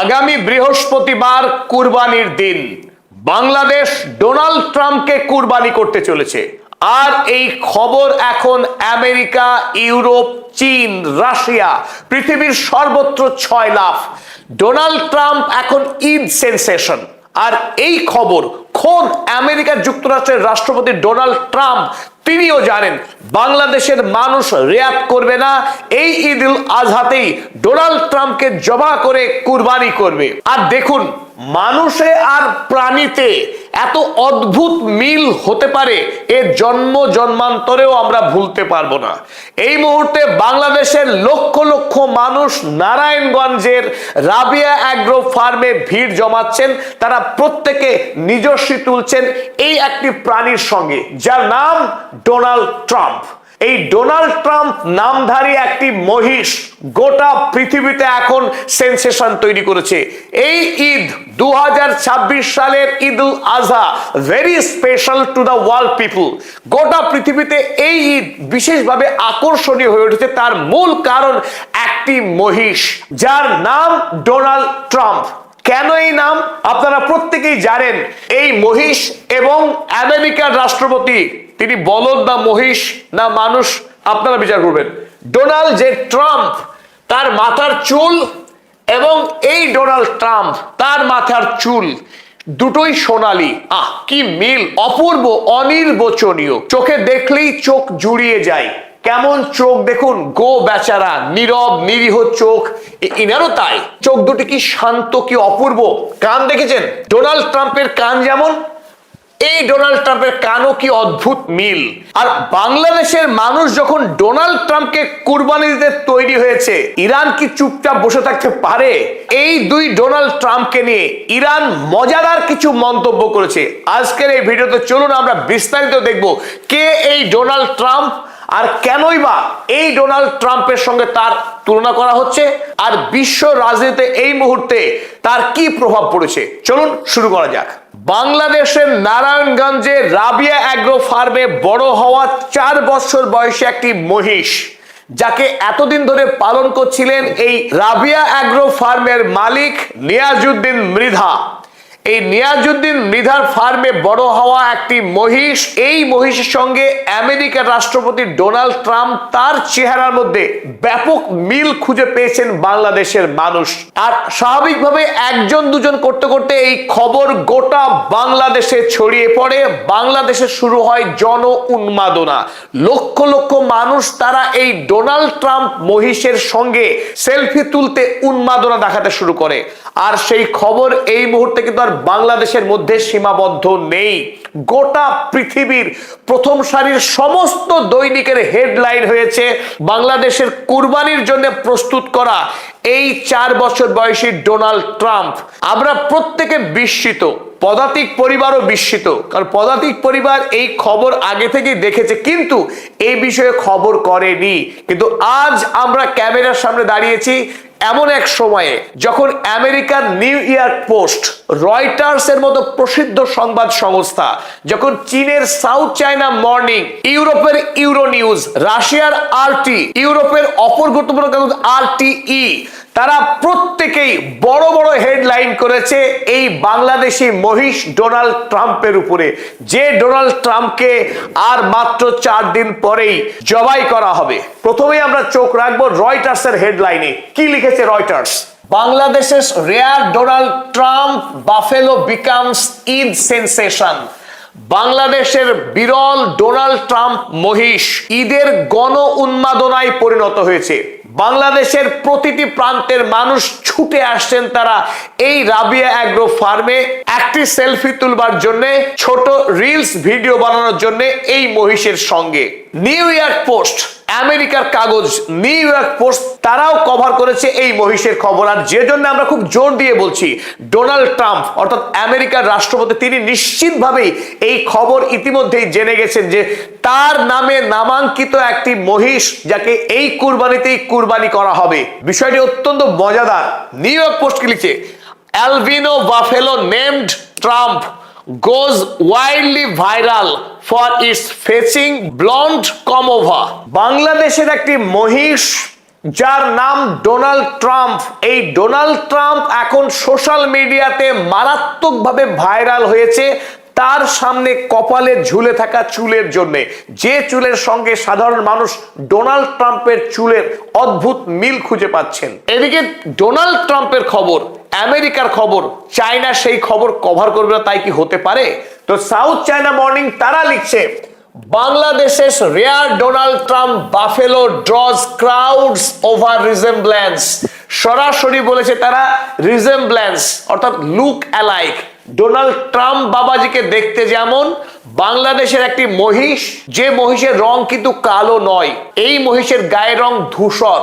আগামী বৃহস্পতিবার কুরবানির দিন বাংলাদেশ ডোনাল্ড ট্রাম্পকে কুরবানি করতে চলেছে। আর এই খবর এখন আমেরিকা, ইউরোপ, চীন, রাশিয়া, পৃথিবীর সর্বত্র ছয় লাফ। ডোনাল্ড ট্রাম্প এখন ঈদ সেন্সেশন। আর এই খবর খোদ আমেরিকা যুক্তরাষ্ট্রের রাষ্ট্রপতি ডোনাল্ড ট্রাম্প তিনিও জানেন বাংলাদেশের মানুষ রিয়াক্ট করবে না, এই ঈদ উল আজহাতেই ডোনাল্ড ট্রাম্পকে জবাই করে কুরবানি করবে। আর দেখুন, মানুষে আর প্রাণীতে এত অদ্ভুত মিল হতে পারে এর জন্ম জন্মান্তরেও আমরা ভুলতে পারবো না। এই মুহূর্তে বাংলাদেশের লক্ষ লক্ষ মানুষ নারায়ণগঞ্জের রাবিয়া অ্যাগ্রো ফার্মে ভিড় জমাচ্ছেন। তারা প্রত্যেকে নিজস্বী তুলছেন এই একটি প্রাণীর সঙ্গে, যার নাম ডোনাল্ড ট্রাম্প। এই ডোনাল্ড ট্রাম্প নামধারী একটি মহিষ গোটা পৃথিবীতে এখন সেন্সেশন তৈরি করেছে। এই ঈদ 2026 সালের Eid ul Azha very special to the world people. গোটা পৃথিবীতে এই ঈদ বিশেষভাবে আকর্ষণীয় হয়ে উঠেছে। তার মূল কারণ একটি মহিষ যার নাম ডোনাল্ড ট্রাম্প। কেন এই নাম আপনারা প্রত্যেকেই জানেন। এই মহিষ এবং আমেরিকার রাষ্ট্রপতি, তিনি বলদ না মহিষ না মানুষ, আপনারা বিচার করবেন। ডোনাল্ড জে ট্রাম্প, তার মাথার চুল এবং এই ডোনাল্ড ট্রাম্প, তার মাথার চুল দুটোই সোনালী। কি মিল, অপূর্ব, অনির্বচনীয়। চোখে দেখলেই চোখ জুড়িয়ে যায়। কেমন চোখ দেখুন, গো বেচারা, নীরব নিরীহ চোখ, ইনারও তাই। চোখ দুটি কি শান্ত, কি অপূর্ব। কান দেখেছেন ডোনাল্ড ট্রাম্পের কান যেমন, এই ডোনাল্ড ট্রাম্পের কানও কি অদ্ভুত মিল। আর বাংলাদেশের মানুষ যখন ডোনাল্ড ট্রাম্পকে কুরবানি দিতে তৈরি হয়েছে, ইরান কি চুপচাপ বসে থাকতে পারে? এই দুই ডোনাল্ড ট্রাম্পকে নিয়ে ইরান মজাদার কিছু মন্তব্য করেছে। আজকের এই ভিডিওতে চলুন আমরা বিস্তারিত দেখব কে এই ডোনাল্ড ট্রাম্প আর কেনই বা এই ডোনাল্ড ট্রাম্পের সঙ্গে তার তুলনা করা হচ্ছে, আর বিশ্ব রাজনীতিতে এই মুহূর্তে তার কি প্রভাব পড়েছে। চলুন শুরু করা যাক। বাংলাদেশের নারায়ণগঞ্জে রাবিয়া অ্যাগ্রো ফার্মে বড় হওয়া 4 বছর বয়সী একটি মহিষ, যাকে এতদিন ধরে পালন করছিলেন এই রাবিয়া অ্যাগ্রো ফার্মের মালিক নিয়াজউদ্দিন মৃধা। এই নিয়াজউদ্দিন মৃধার ফার্মে বড় হওয়া একটি মহিষ, এই মহিষের সঙ্গে আমেরিকার রাষ্ট্রপতি ডোনাল্ড ট্রাম্প, তার চেহারার মধ্যে ব্যাপক মিল খুঁজে পেয়েছেন বাংলাদেশের মানুষ। আর স্বাভাবিকভাবে একজন দুজন করতে করতে এই খবর গোটা বাংলাদেশে ছড়িয়ে পড়ে। বাংলাদেশে শুরু হয় জন উন্মাদনা। লক্ষ লক্ষ মানুষ তারা এই ডোনাল্ড ট্রাম্প মহিষের সঙ্গে সেলফি তুলতে উন্মাদনা দেখাতে শুরু করে। আর সেই খবর এই মুহূর্তে কিন্তু আর বাংলাদেশের মধ্যে সীমাবদ্ধ নেই। গোটা পৃথিবীর প্রথম সারির সমস্ত দৈনিকের হেডলাইন হয়েছে বাংলাদেশের কুরবানির জন্য প্রস্তুত করা এই 4 বছর বয়সী ডোনাল্ড ট্রাম্প। আমরা প্রত্যেকে বিস্মিত, পদাতিক পরিবারও বিস্মিত, কারণ পদাতিক পরিবার এই খবর আগে থেকেই দেখেছে কিন্তু এই বিষয়ে খবর করেনি। কিন্তু আজ আমরা ক্যামেরার সামনে দাঁড়িয়েছি এমন এক সময়ে যখন আমেরিকার নিউ ইয়র্ক পোস্ট, রয়টার্স এর মতো প্রসিদ্ধ সংবাদ সংস্থা, যখন চীনের সাউথ চায়না মর্নিং, ইউরোপের ইউরো নিউজ, রাশিয়ার আরটি, ইউরোপের অপর গুরুত্বপূর্ণ কাগজ আরটিই, তারা প্রত্যেকেই বড় বড় হেডলাইন করেছে এই বাংলাদেশি মহিষ ডোনাল্ড ট্রাম্পের উপরে, যে ডোনাল্ড ট্রাম্পকে আর মাত্র 4 দিন পরেই জবাই করা হবে। প্রথমেই আমরা চোখ রাখবো রয়টার্স এর হেডলাইনে। কি লিখেছে রয়টার্স? বাংলাদেশের rare Donald Trump buffalo becomes Eid sensation. বাংলাদেশের বিরল ডোনাল্ড ট্রাম্প মহিষ ঈদের গণ উন্মাদনায় পরিণত হয়েছে। বাংলাদেশের প্রতিটি প্রান্তের মানুষ ছুটে আসছেন তারা এই রাবিয়া অ্যাগ্রো ফার্মে একটি সেলফি তুলবার জন্য, ছোট রিলস ভিডিও বানানোর জন্য এই মহিষের সঙ্গে। নিউ ইয়র্ক পোস্ট, আমেরিকার কাগজ নিউ ইয়র্ক পোস্ট, তারাও কভার করেছে এই মহিষের খবর। আর যে জন্য আমরা খুব জোর দিয়ে বলছি, ডোনাল্ড ট্রাম্প অর্থাৎ আমেরিকার রাষ্ট্রপতি, তিনি নিশ্চিতভাবেই এই খবর ইতিমধ্যেই জেনে গেছেন যে তার নামে নামাঙ্কিত একটি মহিষ, যাকে এই কুরবানিতেই কুরবানি করা হবে। বিষয়টি অত্যন্ত মজাদার। নিউ ইয়র্ক পোস্ট কি লিখছে? Albino buffalo named Trump goes wildly viral for its fetching blonde comb over। বাংলাদেশের একটি মহিষ যার নাম ডোনাল্ড ট্রাম্প। এই ডোনাল্ড ট্রাম্প এখন সোশ্যাল মিডিয়াতে মারাত্মকভাবে ভাইরাল হয়েছে তার সামনে কপালে ঝুলে থাকা চুলের জন্য, যে চুলের সঙ্গে সাধারণ মানুষ ডোনাল্ড ট্রাম্পের চুলের অদ্ভুত মিল খুঁজে পাচ্ছেন। এদিকে ডোনাল্ড ট্রাম্পের খবর, আমেরিকার খবর, চায়না সেই খবর কভার করবে না, তাই কি হতে পারে? তো সাউথ চায়না মর্নিং তারা লিখছে, বাংলাদেশের rare Donald Trump buffalo ড্রজ crowds over রিজেম্বলেন্স। সরাসরি বলেছে তারা রিজেম্বলেন্স অর্থাৎ লুক অ্যালাইক। ডোনাল্ড ট্রাম্প বাবাজিকে দেখতে যেমন, বাংলাদেশের একটি মহিষ, যে মহিষের রং কিন্তু কালো নয়, এই মহিষের গায়ের রং ধূসর।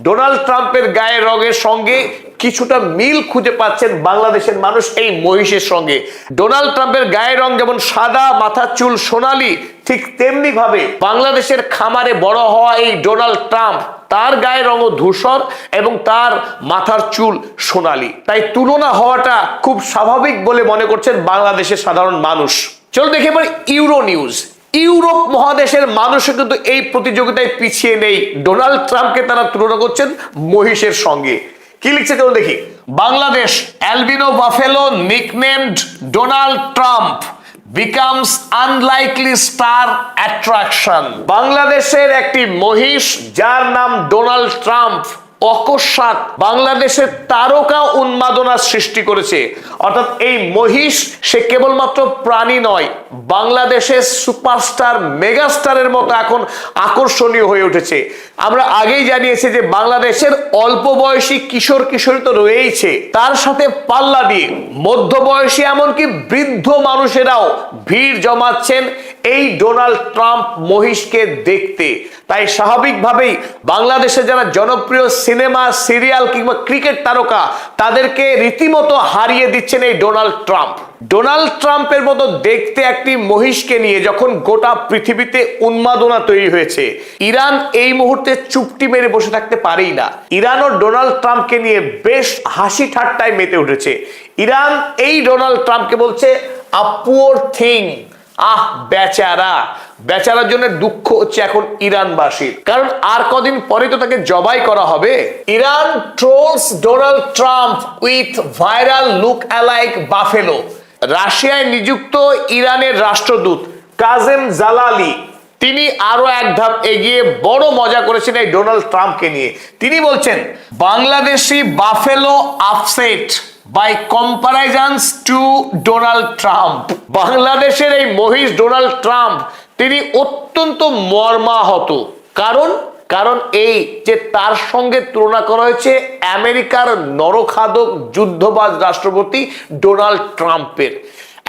ডোনাল্ড ট্রাম্পের গায়ের রঙের সঙ্গে কিছুটা মিল খুঁজে পাচ্ছেন বাংলাদেশের মানুষ এই মহিষের সঙ্গে। ডোনাল্ড ট্রাম্পের গায়ের রং যেমন সাদা, মাথার চুল সোনালী, ঠিক তেমনি ভাবে বাংলাদেশের খামারে বড় হওয়া এই ডোনাল্ড ট্রাম্প, তার গায়ের রঙও ধূসর এবং তার মাথার চুল সোনালী। তাই তুলনা হওয়াটা খুব স্বাভাবিক বলে মনে করছেন বাংলাদেশের সাধারণ মানুষ। চলো দেখে এবার ইউরো নিউজ। ইউরোপ মহাদেশের মানুষও কিন্তু এই প্রতিযোগিতায় পিছিয়ে নেই, ডোনাল্ড ট্রাম্পকে তারা তুলনা করছেন মহিষের সঙ্গে। কি লিখছে চলো দেখি। Bangladesh albino buffalo nicknamed Donald Trump becomes unlikely star attraction। বাংলাদেশের একটি মহিষ যার নাম ডোনাল্ড ট্রাম্প অকস্মাৎ বাংলাদেশের তারকা উন্মাদনা সৃষ্টি করেছে। অর্থাৎ এই মহিষ সে কেবলমাত্র প্রাণী নয়, বাংলাদেশের সুপারস্টার মেগাস্টারের মতো এখন আকর্ষণীয় হয়ে উঠেছে। আমরা আগেই জানিয়েছি যে বাংলাদেশের অল্প বয়সী কিশোর কিশোরী তো রয়েইছে, তার সাথে পাল্লা দিয়ে মধ্যবয়সী এমনকি বৃদ্ধ মানুষেরাও ভিড় জমাচ্ছেন এই ডোনাল্ড ট্রাম্প মহিষকে দেখতে। তাই স্বাভাবিকভাবেই বাংলাদেশে যারা জনপ্রিয় সিনেমা, সিরিয়াল কিংবা ক্রিকেট তারকা, তাদেরকে রীতিমতো হারিয়ে দিচ্ছেন এই ডোনাল্ড ট্রাম্প। ডোনাল্ড ট্রাম্পের মতো দেখতে একটি মহিষকে নিয়ে যখন গোটা পৃথিবীতে উন্মাদনা তৈরি হয়েছে, ইরান এই মুহূর্তে চুপটি মেরে বসে থাকতে পারেই না। ইরানও ডোনাল্ড ট্রাম্পকে নিয়ে বেশ হাসি ঠাট্টায় মেতে উঠেছে। ইরান এই ডোনাল্ড ট্রাম্পকে বলছে আ পুয়ার থিং। আহ বেচারা, বেচারার জন্য দুঃখ হচ্ছে এখন ইরানবাসীর, কারণ আর কদিন পরে তো তাকে জবাই করা হবে। Iran trolls Donald Trump with viral lookalike buffalo. রাশিয়ায় নিযুক্ত ইরানের রাষ্ট্রদূত কাজেম জালালি তিনি আরো এক ধাপ এগিয়ে বড় মজা করেছেন এই ডোনাল্ড ট্রাম্পকে নিয়ে। তিনি বলছেন, Bangladeshi buffalo upset by comparisons to Donald Trump. বাংলাদেশের এই মহিষ ডোনাল্ড ট্রাম্প তিনি অত্যন্ত মর্মাহত। কারণ এই যে তার সঙ্গে তুলনা করা হয়েছে আমেরিকার নরখাদক যুদ্ধবাজ রাষ্ট্রপতি ডোনাল্ড ট্রাম্পের।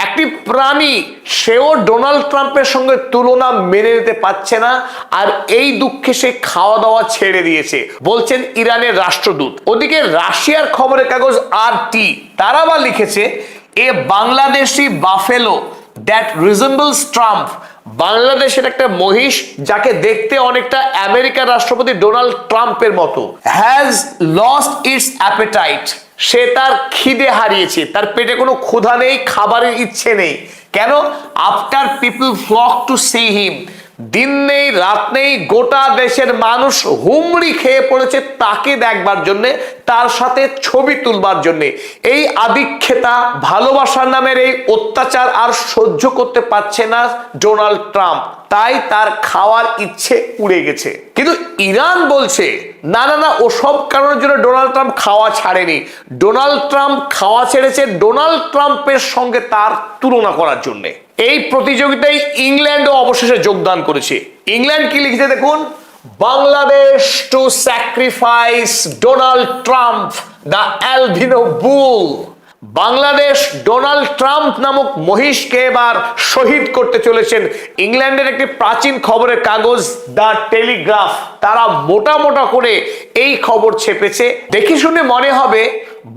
একটি প্রাণী, সেও ডোনাল্ড ট্রাম্পের সঙ্গে তুলনা মেনে নিতে পারছে না, আর এই দুঃখে সে খাওয়া দাওয়া ছেড়ে দিয়েছে, বলছেন ইরানের রাষ্ট্রদূত। ওদিকে রাশিয়ার খবরের কাগজ RT তারা বা লিখেছে, a Bangladeshi buffalo that resembles Trump. বাংলাদেশের একটা মহিষ যাকে দেখতে অনেকটা আমেরিকার রাষ্ট্রপতি ডোনাল্ড ট্রাম্পের মতো, হ্যাজ লস্ট ইটস অ্যাপেটাইট। সে তার খিদে হারিয়েছে, তার পেটে কোনো ক্ষুধা নেই, খাবারের ইচ্ছে নেই। কেন? After people flock to see him. দিন নেই রাত নেই, গোটা দেশের মানুষ হুমড়ি খেয়ে পড়েছে তাকে দেখবার জন্য, তার সাথে ছবি তুলবার জন্য। এই আদিক্ষেতা ভালোবাসার নামের এই অত্যাচার আর সহ্য করতে পারছে না ডোনাল্ড ট্রাম্প, তাই তার খাওয়ার ইচ্ছে উড়ে গেছে। কিন্তু ইরান বলছে না না না, ওসব কারণের জন্য ডোনাল্ড ট্রাম্প খাওয়া ছাড়েনি। ডোনাল্ড ট্রাম্প খাওয়া ছেড়েছে ডোনাল্ড ট্রাম্পের সঙ্গে তার তুলনা করার জন্য। এই প্রতিযোগিতায় ইংল্যান্ডও অবশেষে যোগদান করেছে। ইংল্যান্ড কি লিখছে দেখুন, Bangladesh to sacrifice Donald Trump the albino bull. Bangladesh Donald Trump নামক মহিষকে এবার শহীদ করতে চলেছেন। ইংল্যান্ডের একটি প্রাচীন খবরের কাগজ দ্য টেলিগ্রাফ তারা মোটা মোটা করে এই খবর ছেপেছে। দেখে শুনে মনে হবে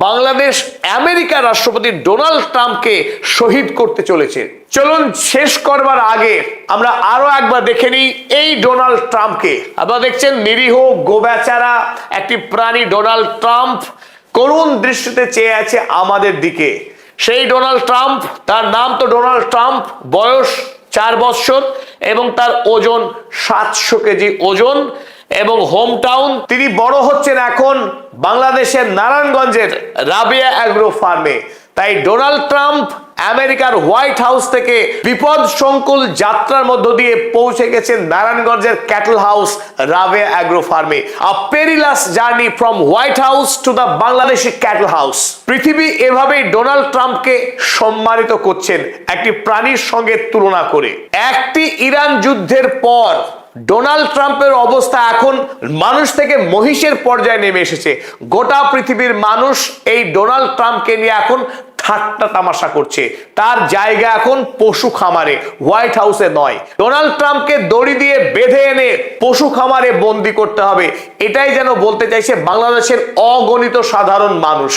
বাংলাদেশ আমেরিকার রাষ্ট্রপতি ডোনাল্ড ট্রাম্পকে শহীদ করতে চলেছে। চলুন শেষ করবার আগে আমরা আরো একবার দেখে নিই এই ডোনাল্ড ট্রাম্পকে। আপনারা দেখছেন নিরীহ গোবেচারা একটি প্রাণী ডোনাল্ড ট্রাম্প করুণ দৃষ্টিতে চেয়ে আছে আমাদের দিকে। সেই ডোনাল্ড ট্রাম্প, তার নাম তো ডোনাল্ড ট্রাম্প, বয়স 4 বৎসর এবং তার ওজন 700 কেজি ওজন, এবং হোম টাউন। তিনি বড় হচ্ছেন এখন বাংলাদেশের নারায়ণগঞ্জের রাবেয়া অ্যাগ্রো ফার্মে। তাই ডোনাল্ড ট্রাম্প আমেরিকার হোয়াইট হাউস থেকে বিপদ সংকুল যাত্রার মধ্য দিয়ে পৌঁছে গেছেন নারায়ণগঞ্জের ক্যাটল হাউস রাবেয়া অ্যাগ্রো ফার্মে। A perilous journey from White House to the Bangladeshi cattle house. পৃথিবী এভাবেই ডোনাল্ড ট্রাম্পকে সম্মানিত করছেন একটি প্রাণীর সঙ্গে তুলনা করে। একটি ইরান যুদ্ধের পর ডোনাল্ড ট্রাম্পের অবস্থা এখন মানুষ থেকে মহিষের পর্যায়ে নেমে এসেছে। গোটা পৃথিবীর মানুষ এই ডোনাল্ড ট্রাম্পকে নিয়ে এখন ঠাট্টা তামাশা করছে। তার জায়গা এখন পশু খামারে, হোয়াইট হাউসে নয়। ডোনাল্ড ট্রাম্পকে দড়ি দিয়ে বেঁধে এনে পশু খামারে বন্দি করতে হবে, এটাই যেন বলতে চাইছে বাংলাদেশের অগণিত সাধারণ মানুষ।